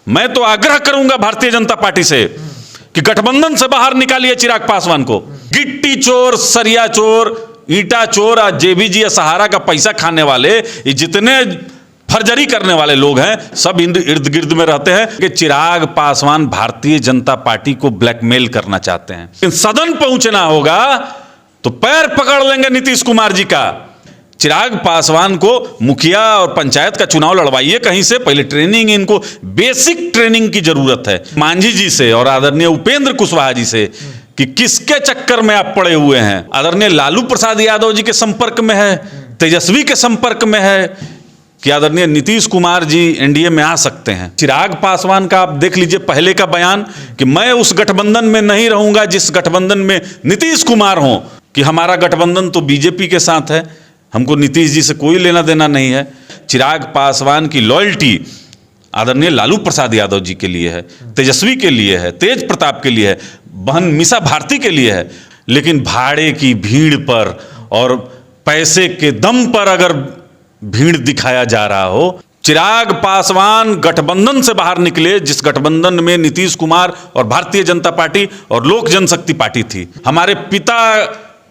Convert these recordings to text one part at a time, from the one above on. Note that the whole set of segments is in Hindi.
मैं तो आग्रह करूंगा भारतीय जनता पार्टी से कि गठबंधन से बाहर निकालिए चिराग पासवान को। गिट्टी चोर, सरिया चोर, ईटा चोर, आज जेबीजी या सहारा का पैसा खाने वाले, ये जितने फर्जरी करने वाले लोग हैं सब इर्द गिर्द में रहते हैं कि चिराग पासवान भारतीय जनता पार्टी को ब्लैकमेल करना चाहते हैं। लेकिन सदन पहुंचना होगा तो पैर पकड़ लेंगे नीतीश कुमार जी का। चिराग पासवान को मुखिया और पंचायत का चुनाव लड़वाइए कहीं से, पहले ट्रेनिंग, इनको बेसिक ट्रेनिंग की जरूरत है। मांझी जी से और आदरणीय उपेंद्र कुशवाहा जी से कि किसके चक्कर में आप पड़े हुए हैं। आदरणीय लालू प्रसाद यादव जी के संपर्क में है, तेजस्वी के संपर्क में है कि आदरणीय नीतीश कुमार जी एनडीए में आ सकते हैं। चिराग पासवान का आप देख लीजिए पहले का बयान कि मैं उस गठबंधन में नहीं रहूंगा जिस गठबंधन में नीतीश कुमार हो, कि हमारा गठबंधन तो बीजेपी के साथ है, हमको नीतीश जी से कोई लेना देना नहीं है। चिराग पासवान की लॉयल्टी आदरणीय लालू प्रसाद यादव जी के लिए है, तेजस्वी के लिए है, तेज प्रताप के लिए है, बहन मीसा भारती के लिए है। लेकिन भाड़े की भीड़ पर और पैसे के दम पर अगर भीड़ दिखाया जा रहा हो, चिराग पासवान गठबंधन से बाहर निकले जिस गठबंधन में नीतीश कुमार और भारतीय जनता पार्टी और लोक जनशक्ति पार्टी थी। हमारे पिता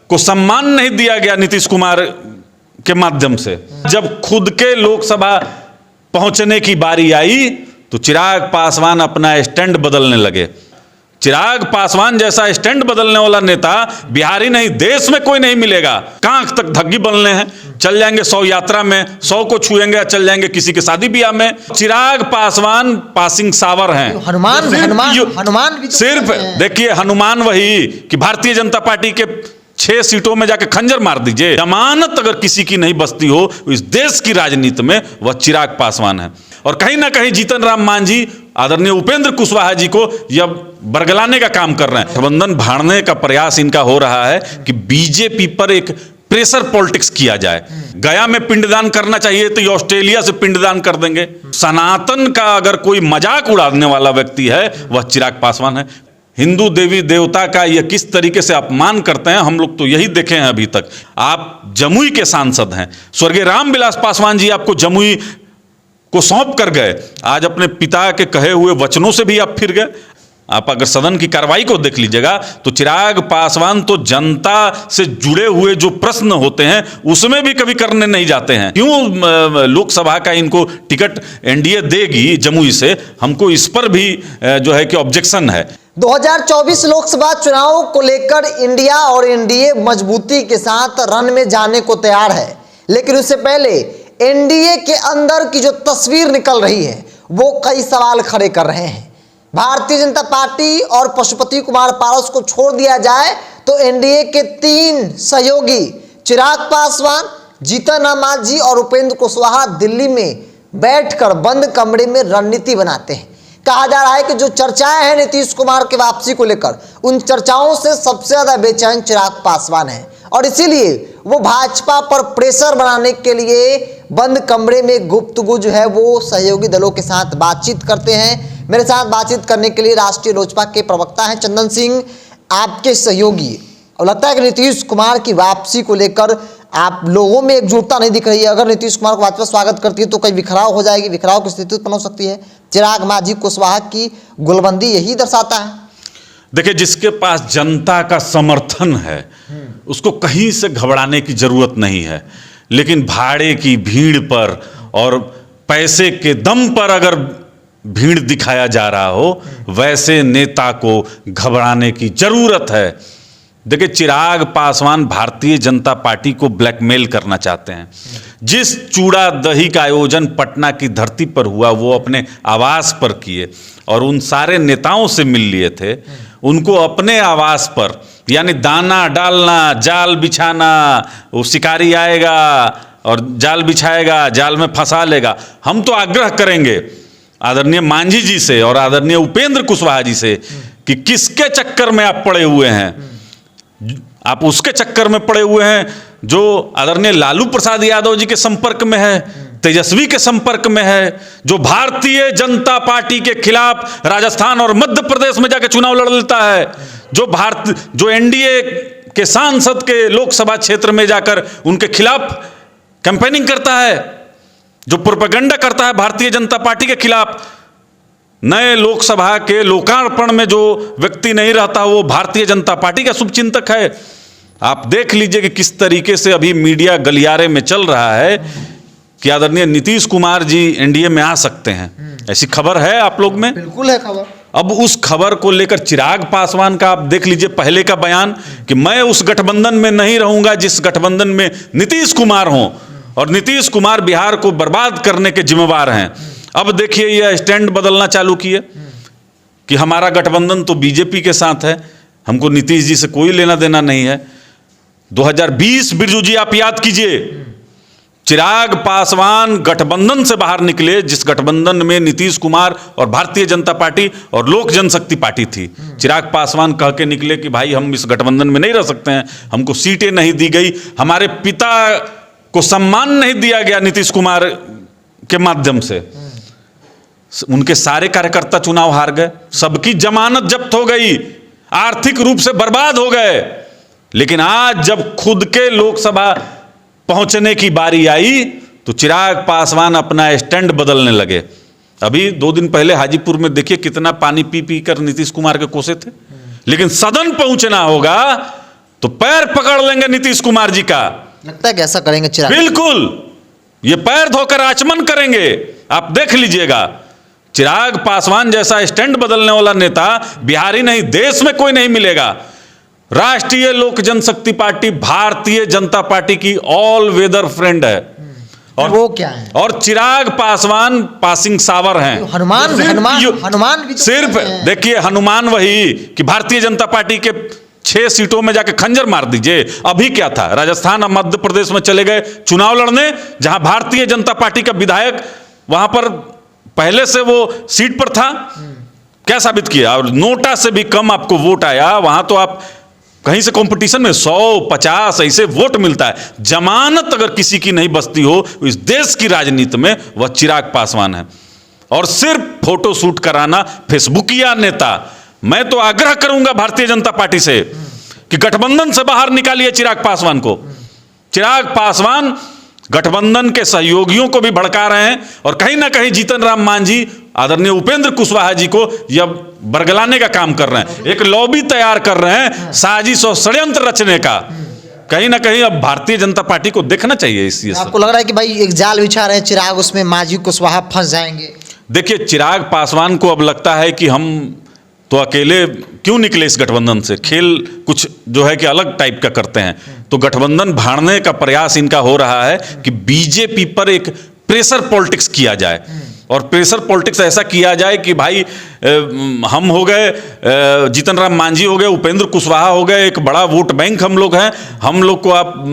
को सम्मान नहीं दिया गया नीतीश कुमार के माध्यम से। जब खुद के लोकसभा पहुंचने की बारी आई तो चिराग पासवान अपना स्टैंड बदलने लगे। चिराग पासवान जैसा स्टैंड बदलने वाला नेता बिहारी नहीं, देश में कोई नहीं मिलेगा। कांख तक धग्गी बनने हैं, चल जाएंगे 100 यात्रा में, 100 को छुएंगे, चल जाएंगे किसी के शादी ब्याह में। चिराग पासवान पासिंग सावर हैं। हनुमान भी सिर्फ देखिए, हनुमान वही कि भारतीय जनता पार्टी के 6 सीटों में जाके खंजर मार दीजिए। जमानत अगर किसी की नहीं बचती हो इस देश की राजनीति में, वह चिराग पासवान है। और कहीं ना कहीं जीतन राम मांझी आदरणीय उपेंद्र कुशवाहा जी को यह बरगलाने का काम कर रहे हैं। गठबंधन भाड़ने का प्रयास इनका हो रहा है कि बीजेपी पर एक प्रेशर पॉलिटिक्स किया जाए। गया में पिंडदान करना चाहिए तो ये ऑस्ट्रेलिया से पिंडदान कर देंगे। सनातन का अगर कोई मजाक उड़ाने वाला व्यक्ति है वह चिराग पासवान है। हिंदू देवी देवता का यह किस तरीके से अपमान करते हैं, हम लोग तो यही देखे हैं अभी तक। आप जमुई के सांसद हैं, स्वर्गीय रामविलास पासवान जी आपको जमुई को सौंप कर गए। आज अपने पिता के कहे हुए वचनों से भी आप फिर गए। आप अगर सदन की कार्रवाई को देख लीजिएगा तो चिराग पासवान तो जनता से जुड़े हुए जो प्रश्न होते हैं उसमें भी कभी करने नहीं जाते हैं। क्यों लोकसभा का इनको टिकट एनडीए देगी जमुई से, हमको इस पर भी जो है कि ऑब्जेक्शन है। 2024 लोकसभा चुनाव को लेकर इंडिया और एनडीए मजबूती के साथ रन में जाने को तैयार है, लेकिन उससे पहले एनडीए के अंदर की जो तस्वीर निकल रही है वो कई सवाल खड़े कर रहे हैं। भारतीय जनता पार्टी और पशुपति कुमार पारस को छोड़ दिया जाए तो एनडीए के 3 सहयोगी चिराग पासवान, जीतन राम मांझी और उपेंद्र कुशवाहा दिल्ली में बैठकर बंद कमरे में रणनीति बनाते हैं। कहा जा रहा है कि जो चर्चाएं हैं नीतीश कुमार के वापसी को लेकर, उन चर्चाओं से सबसे ज्यादा बेचैन चिराग पासवान है और इसीलिए वो भाजपा पर प्रेशर बनाने के लिए बंद कमरे में गुप्तगू जो है वो सहयोगी दलों के साथ बातचीत करते हैं। मेरे साथ बातचीत करने के लिए राष्ट्रीय लोजपा के प्रवक्ता हैं चंदन सिंह, आपके सहयोगी। और लगता है कि नीतीश कुमार की वापसी को लेकर आप लोगों में एकजुटता नहीं दिख रही है। अगर नीतीश कुमार को भाजपा स्वागत करती है तो कहीं विखराव हो जाएगी, विखराव की स्थिति उत्पन्न हो सकती है। चिराग मांझी कुशवाहा की गोलबंदी यही दर्शाता है। देखिए, जिसके पास जनता का समर्थन है उसको कहीं से घबराने की जरूरत नहीं है। लेकिन भाड़े की भीड़ पर और पैसे के दम पर अगर भीड़ दिखाया जा रहा हो, वैसे नेता को घबराने की जरूरत है। देखिए, चिराग पासवान भारतीय जनता पार्टी को ब्लैकमेल करना चाहते हैं। जिस चूड़ा दही का आयोजन पटना की धरती पर हुआ वो अपने आवास पर किए और उन सारे नेताओं से मिल लिए थे। उनको अपने आवास पर, यानी दाना डालना, जाल बिछाना, वो शिकारी आएगा और जाल बिछाएगा, जाल में फंसा लेगा। हम तो आग्रह करेंगे आदरणीय मांझी जी से और आदरणीय उपेंद्र कुशवाहा जी से कि किसके चक्कर में आप पड़े हुए हैं। आप उसके चक्कर में पड़े हुए हैं जो आदरणीय लालू प्रसाद यादव जी के संपर्क में है, तेजस्वी के संपर्क में है, जो भारतीय जनता पार्टी के खिलाफ राजस्थान और मध्य प्रदेश में जाकर चुनाव लड़ लेता है, जो एनडीए के सांसद के लोकसभा क्षेत्र में जाकर उनके खिलाफ कैंपेनिंग करता है, जो प्रोपेगेंडा करता है भारतीय जनता पार्टी के खिलाफ। नए लोकसभा के लोकार्पण में जो व्यक्ति नहीं रहता वो भारतीय जनता पार्टी का शुभचिंतक है। आप देख लीजिए कि किस तरीके से अभी मीडिया गलियारे में चल रहा है कि आदरणीय नीतीश कुमार जी एनडीए में आ सकते हैं। ऐसी खबर है आप लोग में? बिल्कुल है खबर। अब उस खबर को लेकर चिराग पासवान का आप देख लीजिए पहले का बयान कि मैं उस गठबंधन में नहीं रहूंगा जिस गठबंधन में नीतीश कुमार हों, और नीतीश कुमार बिहार को बर्बाद करने के जिम्मेवार हैं। अब देखिए यह स्टैंड बदलना चालू किए कि हमारा गठबंधन तो बीजेपी के साथ है, हमको नीतीश जी से कोई लेना देना नहीं है। 2020 बिरजू जी आप याद कीजिए, चिराग पासवान गठबंधन से बाहर निकले जिस गठबंधन में नीतीश कुमार और भारतीय जनता पार्टी और लोक जनशक्ति पार्टी थी। चिराग पासवान कह के निकले कि भाई हम इस गठबंधन में नहीं रह सकते हैं, हमको सीटें नहीं दी गई, हमारे पिता को सम्मान नहीं दिया गया नीतीश कुमार के माध्यम से। उनके सारे कार्यकर्ता चुनाव हार गए, सबकी जमानत जब्त हो गई, आर्थिक रूप से बर्बाद हो गए। लेकिन आज जब खुद के लोकसभा पहुंचने की बारी आई तो चिराग पासवान अपना स्टैंड बदलने लगे। अभी 2 दिन पहले हाजीपुर में देखिए कितना पानी पी पी कर नीतीश कुमार के कोसे थे, लेकिन सदन पहुंचना होगा तो पैर पकड़ लेंगे नीतीश कुमार जी का। लगता है कि ऐसा करेंगे चिराग? बिल्कुल, ये पैर धोकर आचमन करेंगे। आप देख लीजिएगा, चिराग पासवान जैसा स्टैंड बदलने वाला नेता बिहारी नहीं देश में कोई नहीं मिलेगा। राष्ट्रीय लोक जनशक्ति पार्टी भारतीय जनता पार्टी की ऑल वेदर फ्रेंड है। और वो क्या है? और चिराग पासवान पासिंग सावर हैं। हनुमान भी तो सिर्फ देखिए, हनुमान वही कि भारतीय जनता पार्टी के 6 सीटों में जाके खंजर मार दीजिए। अभी क्या था, राजस्थान और मध्य प्रदेश में चले गए चुनाव लड़ने, जहां भारतीय जनता पार्टी का विधायक वहां पर पहले से वो सीट पर था। क्या साबित किया? और नोटा से भी कम आपको वोट आया। वहां तो आप कहीं से कंपटीशन में 100-50 ऐसे वोट मिलता है। जमानत अगर किसी की नहीं बचती हो इस देश की राजनीति में, वह चिराग पासवान है। और सिर्फ फोटो शूट कराना फेसबुकिया नेता। मैं तो आग्रह करूंगा भारतीय जनता पार्टी से कि गठबंधन से बाहर निकालिए चिराग पासवान को। चिराग पासवान गठबंधन के सहयोगियों को भी भड़का रहे हैं और कहीं ना कहीं जीतन राम मांझी, आदरणीय उपेंद्र कुशवाहा जी को यह बरगलाने का काम कर रहे हैं। एक लॉबी तैयार कर रहे हैं साजिश और षड्यंत्र रचने का। कहीं ना कहीं अब भारतीय जनता पार्टी को देखना चाहिए इस चीज। आपको लग रहा है कि भाई एक जाल बिछा रहे हैं चिराग, उसमें मांझी कुशवाहा फंस जाएंगे? देखिए, चिराग पासवान को अब लगता है कि हम तो अकेले क्यों निकले इस गठबंधन से, खेल कुछ जो है कि अलग टाइप का करते हैं। तो गठबंधन भाड़ने का प्रयास इनका हो रहा है कि बीजेपी पर एक प्रेशर पॉलिटिक्स किया जाए। और प्रेशर पॉलिटिक्स ऐसा किया जाए कि भाई हम हो गए, जीतन राम मांझी हो गए, उपेंद्र कुशवाहा हो गए, एक बड़ा वोट बैंक हम लोग हैं, हम लोग को आप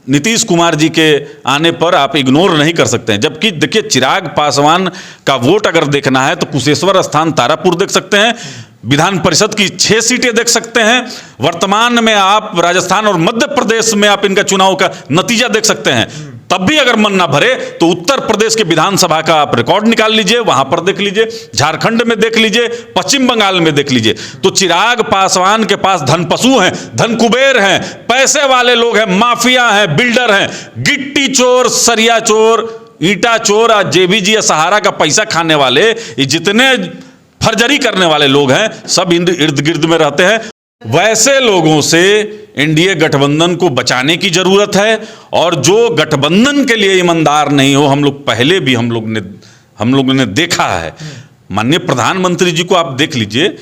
नीतीश कुमार जी के आने पर आप इग्नोर नहीं कर सकते हैं। जबकि देखिए, चिराग पासवान का वोट अगर देखना है तो कुशेश्वर स्थान तारापुर देख सकते हैं, विधान परिषद की 6 सीटें देख सकते हैं। वर्तमान में आप राजस्थान और मध्य प्रदेश में आप इनका चुनाव का नतीजा देख सकते हैं। तब भी अगर मन ना भरे तो उत्तर प्रदेश के विधानसभा का आप रिकॉर्ड निकाल लीजिए, वहां पर देख लीजिए, झारखंड में देख लीजिए, पश्चिम बंगाल में देख लीजिए। तो चिराग पासवान के पास धन पशु हैं, धन कुबेर हैं, पैसे वाले लोग हैं, माफिया हैं, बिल्डर हैं। गिट्टी चोर, सरिया चोर, ईटा चोर, जेबीजी या सहारा का पैसा खाने वाले, ये जितने फर्जरी करने वाले लोग हैं सब इर्द गिर्द में रहते हैं। वैसे लोगों से एनडीए गठबंधन को बचाने की जरूरत है। और जो गठबंधन के लिए ईमानदार नहीं हो, हम लोग पहले भी हम लोगों ने देखा है। माननीय प्रधानमंत्री जी को आप देख लीजिए,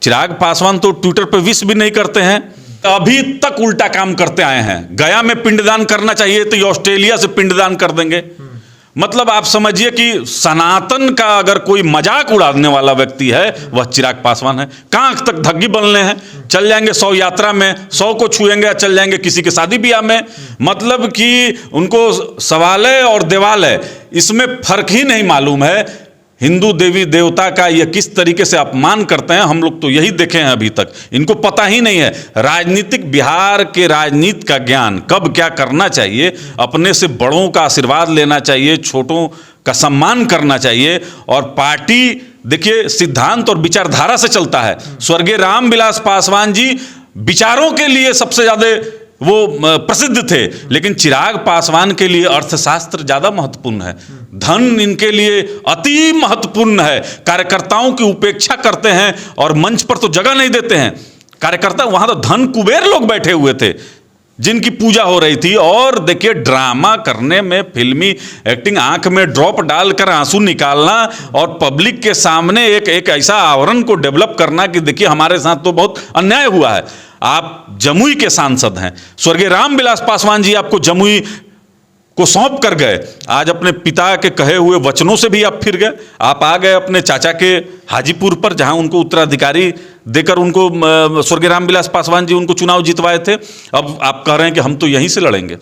चिराग पासवान तो ट्विटर पे विश भी नहीं करते हैं, अभी तक उल्टा काम करते आए हैं। गया में पिंडदान करना चाहिए तो ये ऑस्ट्रेलिया से पिंडदान कर देंगे। मतलब आप समझिए कि सनातन का अगर कोई मजाक उड़ाने वाला व्यक्ति है वह चिराग पासवान है। कहां तक धग्गी बनने हैं, चल जाएंगे 100 यात्रा में, 100 को छुएंगे या चल जाएंगे किसी के शादी ब्याह में। मतलब कि उनको सवाले और देवालय इसमें फर्क ही नहीं मालूम है। हिंदू देवी देवता का ये किस तरीके से अपमान करते हैं, हम लोग तो यही देखे हैं अभी तक। इनको पता ही नहीं है राजनीतिक, बिहार के राजनीति का ज्ञान, कब क्या करना चाहिए, अपने से बड़ों का आशीर्वाद लेना चाहिए, छोटों का सम्मान करना चाहिए। और पार्टी देखिए सिद्धांत और विचारधारा से चलता है। स्वर्गीय रामविलास पासवान जी विचारों के लिए सबसे ज्यादा वो प्रसिद्ध थे, लेकिन चिराग पासवान के लिए अर्थशास्त्र ज्यादा महत्वपूर्ण है, धन इनके लिए अति महत्वपूर्ण है। कार्यकर्ताओं की उपेक्षा करते हैं और मंच पर तो जगह नहीं देते हैं। कार्यकर्ता वहां तो धन कुबेर लोग बैठे हुए थे जिनकी पूजा हो रही थी। और देखिए, ड्रामा करने में, फिल्मी एक्टिंग, आंख में ड्रॉप डालकर आंसू निकालना और पब्लिक के सामने एक ऐसा आवरण को डेवलप करना कि देखिए हमारे साथ तो बहुत अन्याय हुआ है। आप जमुई के सांसद हैं, स्वर्गीय रामविलास पासवान जी आपको जमुई को सौंप कर गए। आज अपने पिता के कहे हुए वचनों से भी आप फिर गए। आप आ गए अपने चाचा के हाजीपुर पर, जहां उनको उत्तराधिकारी देकर उनको स्वर्गीय रामविलास पासवान जी उनको चुनाव जितवाए थे। अब आप कह रहे हैं कि हम तो यहीं से लड़ेंगे।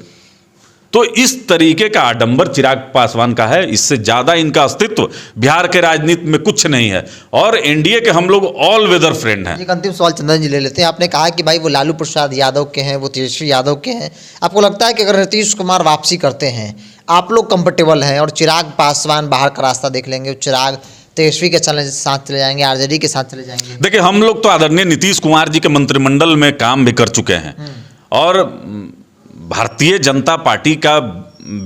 तो इस तरीके का आडंबर चिराग पासवान का है। इससे ज्यादा इनका अस्तित्व बिहार के राजनीति में कुछ नहीं है। और एनडीए के हम लोग ऑल वेदर फ्रेंड हैं। एक अंतिम सवाल चंदन जी ले लेते हैं। आपने कहा कि भाई वो लालू प्रसाद यादव के हैं, वो तेजस्वी यादव के हैं। आपको लगता है कि अगर नीतीश कुमार वापसी करते हैं, आप लोग कंफर्टेबल हैं और चिराग पासवान बाहर का रास्ता देख लेंगे, चिराग तेजस्वी के साथ चले जाएंगे, आरजेडी के साथ चले जाएंगे? देखिए, हम लोग तो आदरणीय नीतीश कुमार जी के मंत्रिमंडल में काम भी कर चुके हैं और भारतीय जनता पार्टी का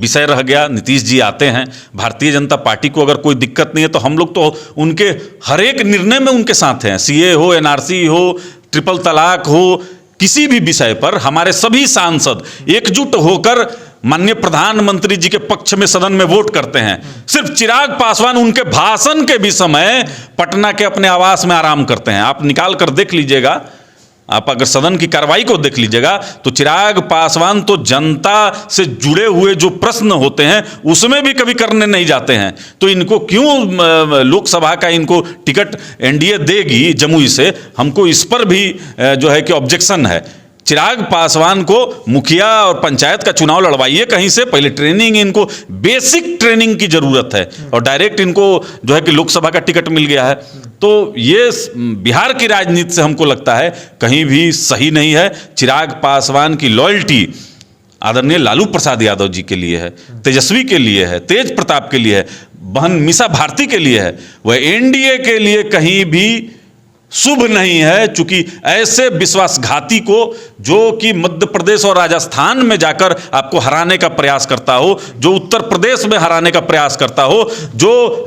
विषय रह गया। नीतीश जी आते हैं, भारतीय जनता पार्टी को अगर कोई दिक्कत नहीं है तो हम लोग तो उनके हर एक निर्णय में उनके साथ हैं। सीए हो, एनआरसी हो, ट्रिपल तलाक हो, किसी भी विषय पर हमारे सभी सांसद एकजुट होकर माननीय प्रधानमंत्री जी के पक्ष में सदन में वोट करते हैं। सिर्फ चिराग पासवान उनके भाषण के भी समय पटना के अपने आवास में आराम करते हैं। आप निकाल कर देख लीजिएगा, आप अगर सदन की कार्रवाई को देख लीजिएगा तो चिराग पासवान तो जनता से जुड़े हुए जो प्रश्न होते हैं उसमें भी कभी करने नहीं जाते हैं। तो इनको क्यों लोकसभा का इनको टिकट एनडीए देगी जमुई से, हमको इस पर भी जो है कि ऑब्जेक्शन है। चिराग पासवान को मुखिया और पंचायत का चुनाव लड़वाइए कहीं से, पहले ट्रेनिंग, इनको बेसिक ट्रेनिंग की जरूरत है और डायरेक्ट इनको जो है कि लोकसभा का टिकट मिल गया है। तो ये बिहार की राजनीति से हमको लगता है कहीं भी सही नहीं है। चिराग पासवान की लॉयल्टी आदरणीय लालू प्रसाद यादव जी के लिए है, तेजस्वी के लिए है, तेज प्रताप के लिए है, बहन मीसा भारती के लिए है। वह एनडीए के लिए कहीं भी शुभ नहीं है, चूंकि ऐसे विश्वासघाती को जो कि मध्य प्रदेश और राजस्थान में जाकर आपको हराने का प्रयास करता हो, जो उत्तर प्रदेश में हराने का प्रयास करता हो, जो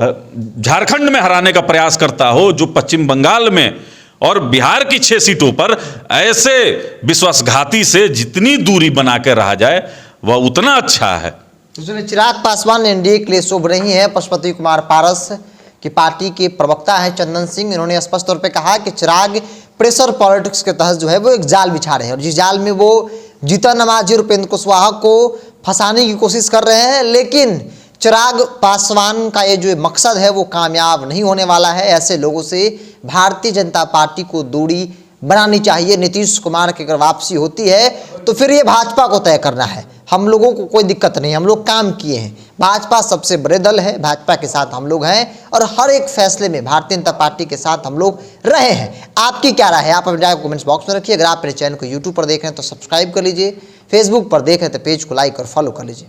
झारखंड में हराने का प्रयास करता हो, जो पश्चिम बंगाल में और बिहार की 6 सीटों पर ऐसे विश्वासघाती से जितनी दूरी बना के रहा जाए वह उतना अच्छा है। तो चिराग पासवान एनडीए के लिए शुभ नहीं है। पशुपति कुमार पारस की पार्टी के प्रवक्ता है चंदन सिंह, इन्होंने स्पष्ट तौर पे कहा कि चिराग प्रेशर पॉलिटिक्स के तहत जो है वो एक जाल बिछा रहे हैं और जिस जाल में वो जीतन नमाजी और उपेंद्र कुशवाहा को फंसाने की कोशिश कर रहे हैं। लेकिन चिराग पासवान का ये जो मकसद है वो कामयाब नहीं होने वाला है। ऐसे लोगों से भारतीय जनता पार्टी को दूरी बनानी चाहिए। नीतीश कुमार की अगर वापसी होती है तो फिर ये भाजपा को तय करना है। हम लोगों को कोई दिक्कत नहीं, हम लोग काम किए हैं। भाजपा सबसे बड़े दल है, भाजपा के साथ हम लोग हैं और हर एक फैसले में भारतीय जनता पार्टी के साथ हम लोग रहे हैं। आपकी क्या राय है? आप अपने राय को कमेंट्स बॉक्स में रखिए। अगर आप मेरे चैनल को यूट्यूब पर देख रहे हैं तो सब्सक्राइब कर लीजिए, फेसबुक पर देख रहे हैं तो पेज को लाइक और फॉलो कर लीजिए।